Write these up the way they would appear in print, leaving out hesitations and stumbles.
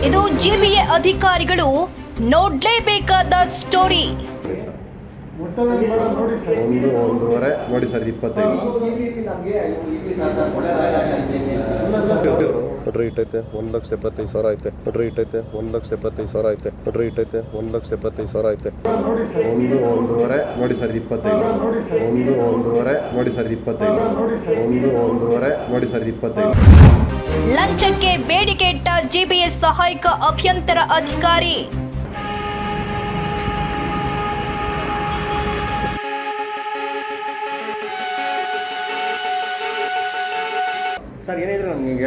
ಇದು ಜಿಬಿಎ ಅಧಿಕಾರಿಗಳು ನೋಡ್ಲೇಬೇಕಾದ ಸ್ಟೋರಿ. ಒಂದೂವರೆ ನೋಡಿ ಸರ್ 25 ನೋಡ್ರಿ ಇಟ್ಟೈತೆ 1,75,000 ಐತೆ. ನೋಡ್ರಿ ಇಟ್ಟೈತೆ 1,75,000 ಐತೆ. ನೋಡ್ರಿ ಇಟ್ಟೈತೆ 1,75,000 ಐತೆ. ಒಂದೂವರೆ ನೋಡಿ ಸರ್ 25 ಒಂದೂವರೆ ನೋಡಿ ಸರ್ 25 ಒಂದೂವರೆ ನೋಡಿ ಸರ್ 25. ಲಂಚಕ್ಕೆ ಬೇಡಿಕೆ ಇಟ್ಟ ಜಿಬಿಎ ಸಹಾಯಕ ಅಭಿಯಂತರ ಅಧಿಕಾರಿ. ಸರ್ ಏನಿದ್ರು ನಮಗೆ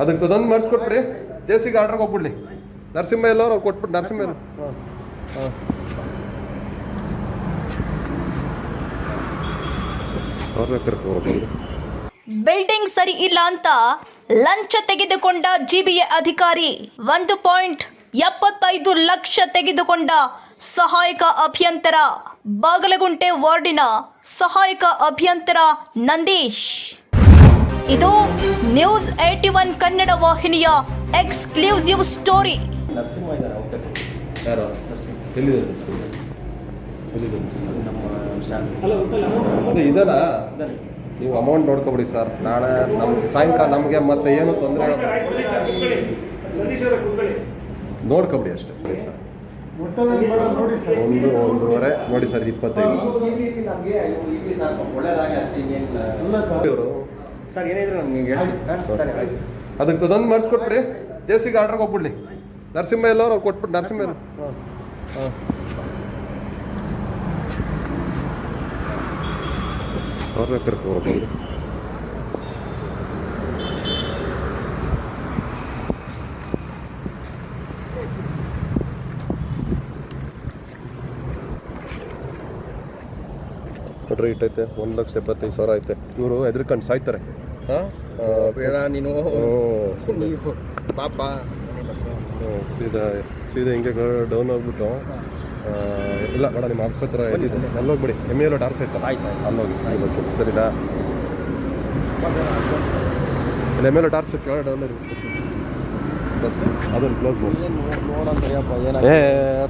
ಅದಕ್ಕೆ ತೊಂದು ಮಾಡಿಸ್ಕೊಟ್ಬಿಡಿ. ಜೆಸಿಗೆ ಆರ್ಡ್ರಿಗೆ ಹೋಗ್ಬಿಡ್ಲಿ. ನರಸಿಂಹ ಎಲ್ಲವ್ರು ಅವ್ರು ಕೊಟ್ಬಿಟ್ಟು ನರಸಿಂಹ ಎಲ್ಲ ಬಿಲ್ಡಿಂಗ್ ಸರಿ ಇಲ್ಲ ಅಂತ ಲಂಚ ತೆಗೆದುಕೊಂಡ ಜಿಬಿಎ ಅಧಿಕಾರಿ. 1.75 ಲಕ್ಷ ತೆಗೆದುಕೊಂಡ ಸಹಾಯಕ ಅಭಿಯಂತರ. ಬಾಗಲಗುಂಟೆ ವಾರ್ಡಿನ ಸಹಾಯಕ ಅಭಿಯಂತರ ನಂದೀಶ್. ಇದು ನ್ಯೂಸ್ 81 ಕನ್ನಡ ವಾಹಿನಿಯ ಎಕ್ಸ್ಕ್ಲೂಸಿವ್ ಸ್ಟೋರಿ. ನರಸಿಂಹ ಇದ್ದಾರೆ. ಯಾರು ಅದು ಇದಲ್ಲ. ನೀವು ಅಮೌಂಟ್ ನೋಡ್ಕೊಬಿಡಿ ಸರ್. ನಾಳೆ ನಮ್ಗೆ ಸಾಯಂಕಾಲ ನಮಗೆ ಮತ್ತೆ ಏನು ತೊಂದರೆ ನೋಡ್ಕೊಬಿಡಿ ಅಷ್ಟೇ ಸರ್. ಒಂದೂವರೆ ನೋಡಿ ಸರ್ 25 ಇವರು ಸರ್ ಏನಿದ್ರು ನಮಗೆ ಅದಕ್ಕೆ ತೊಂದು ಮಾಡಿಸ್ಕೊಟ್ಬಿಡಿ. ಜೆಸಿಗೆ ಆರ್ಡ್ರಿಗೆ ಹೋಗ್ಬಿಡ್ಲಿ. ನರಸಿಂಹ ಎಲ್ಲವ್ರು ಅವ್ರು ಕೊಟ್ಬಿಟ್ಟು ನರಸಿಂಹ ಎಲ್ಲ ಅವ್ರನ್ನ ಕರ್ಕೊಂಡು ನೋಡ್ರಿ ಇಟ್ಟೈತೆ 1,75,000 ಐತೆ. ಇವರು ಹೆದರ್ಕೊಂಡು ಸಾಯ್ತಾರೆ. ಬೇಡ ನೀನು ಪಾಪ ಸೀದಾ ಹಿಂಗೆ ಡೌನ್ ಹೋಗ್ಬಿಟ್ಟು ಇಲ್ಲ ಬೇಡ ನಿಮ್ಮ ಆಫೀಸ್ ಹತ್ರ ಎಲ್ಲಿದೆ ಅಲ್ಲೋಗ್ಬಿಡಿ. ಎಲ್ಲ ಟಾರ್ಚ್ ಐತಲ್ಲ ಅಲ್ಲೋಗಿ ಸರಿನಾ? ಎಲ್ಲ ಟಾರ್ಚ್ ಕೆಳಗಡೆ ಡೌನ್ ಅದನ್ನು ಕ್ಲೋಸ್ ಮಾಡಿ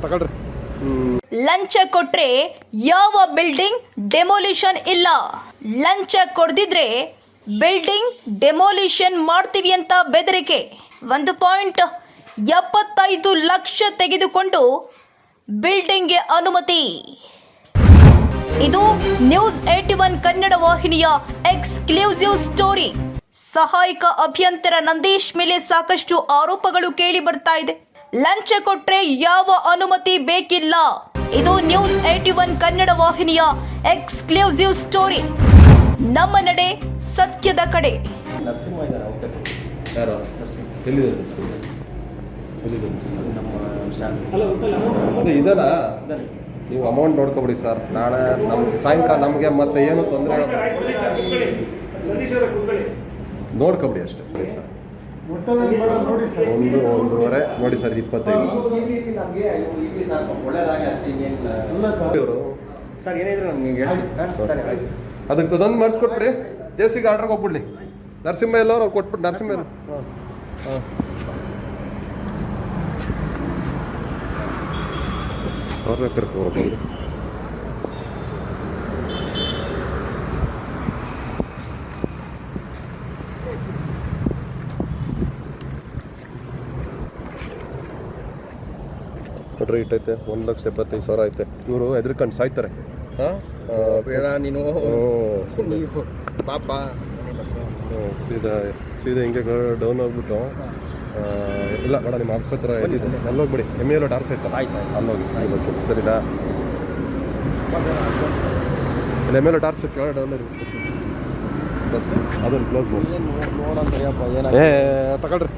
ತಗೊಳ್ರಿ. ಲಂಚ ಕೊಟ್ರೆ ಯಾವ ಬಿಲ್ಡಿಂಗ್ ಡೆಮೋಲಿಷನ್ ಇಲ್ಲ. ಲಂಚ ಕೊಡ್ದಿದ್ರೆ ಬಿಲ್ಡಿಂಗ್ ಡೆಮೋಲಿಷನ್ ಮಾಡ್ತೀವಿ ಅಂತ ಬೆದರಿಕೆ. 1.75 ಲಕ್ಷ ತೆಗೆದುಕೊಂಡು ಬಿಲ್ಡಿಂಗ್ಗೆ ಅನುಮತಿ. ಇದು ನ್ಯೂಸ್ 81 ಕನ್ನಡ ವಾಹಿನಿಯ ಎಕ್ಸ್ಕ್ಲೂಸಿವ್ ಸ್ಟೋರಿ. ಸಹಾಯಕ ಅಭಿಯಂತರ ನಂದೀಶ್ ಮೇಲೆ ಸಾಕಷ್ಟು ಆರೋಪಗಳು ಕೇಳಿ ಬರ್ತಾ ಇದೆ. ಲಂಚ ಕೊಟ್ರೆ ಯಾವ ಅನುಮತಿ ಬೇಕಿಲ್ಲ. ಇದು ನ್ಯೂಸ್ 81 ಕನ್ನಡ ವಾಹಿನಿಯ ಎಕ್ಸ್ಕ್ಲೂಸಿವ್ ಸ್ಟೋರಿ. ನಮ್ಮ ನಡೆ ಸತ್ಯದ ಕಡೆ. ನರಸಿಂಹ ಇದ್ದಾರೆ. ಯಾರು ಅದು ಇದಲ್ಲ. ನೀವು ಅಮೌಂಟ್ ನೋಡ್ಕೊಬಿಡಿ ಸರ್. ನಾಳೆ ನಮ್ಗೆ ಸಾಯಂಕಾಲ ನಮಗೆ ಮತ್ತೆ ಏನು ತೊಂದರೆ ನೋಡ್ಕೊಬಿಡಿ ಅಷ್ಟೇ ಸರ್. ಒಂದೂವರೆ ನೋಡಿ ಸರ್ 25 ಇವರು ಸರ್ ಏನಿದ್ರು ನಮಗೆ ಅದಕ್ಕೆ ತೊಂದು ಮಾಡಿಸ್ಕೊಟ್ಬಿಡಿ. ಜೆಸಿಗೆ ಆರ್ಡ್ರಿಗೆ ಹೋಗ್ಬಿಡ್ಲಿ. ನರಸಿಂಹ ಎಲ್ಲವ್ರು ಅವ್ರು ಕೊಟ್ಬಿಟ್ಟು ನರಸಿಂಹ ಎಲ್ಲ ಅವ್ರನ್ನ ಕರ್ಕೊಂಡು ನೋಡ್ರಿ ಇಟ್ಟೈತೆ 1,75,000 ಐತೆ. ಇವರು ಹೆದರ್ಕೊಂಡು ಸಾಯ್ತಾರೆ. ಬೇಡ ನೀನು ಪಾಪ ಸೀದಾ ಹಿಂಗೆ ಡೌನ್ ಹೋಗ್ಬಿಟ್ಟು ಇಲ್ಲ ಬೇಡ ನಿಮ್ಮ ಆಫೀಸ್ ಹತ್ರ ಎಲ್ಲಿದೆ ಅಲ್ಲೋಗ್ಬಿಡಿ. ಎಲ್ಲ ಟಾರ್ಚ್ ಐತಲ್ಲ ಅಲ್ಲೋಗಿ ಸರಿನಾ? ಎಲ್ಲ ಟಾರ್ಚ್ ಕೆಳಗಡೆ ಡೌನ್ ಅದನ್ನು ಕ್ಲೋಸ್ ಮಾಡಿ ತಗೊಳ್ರಿ.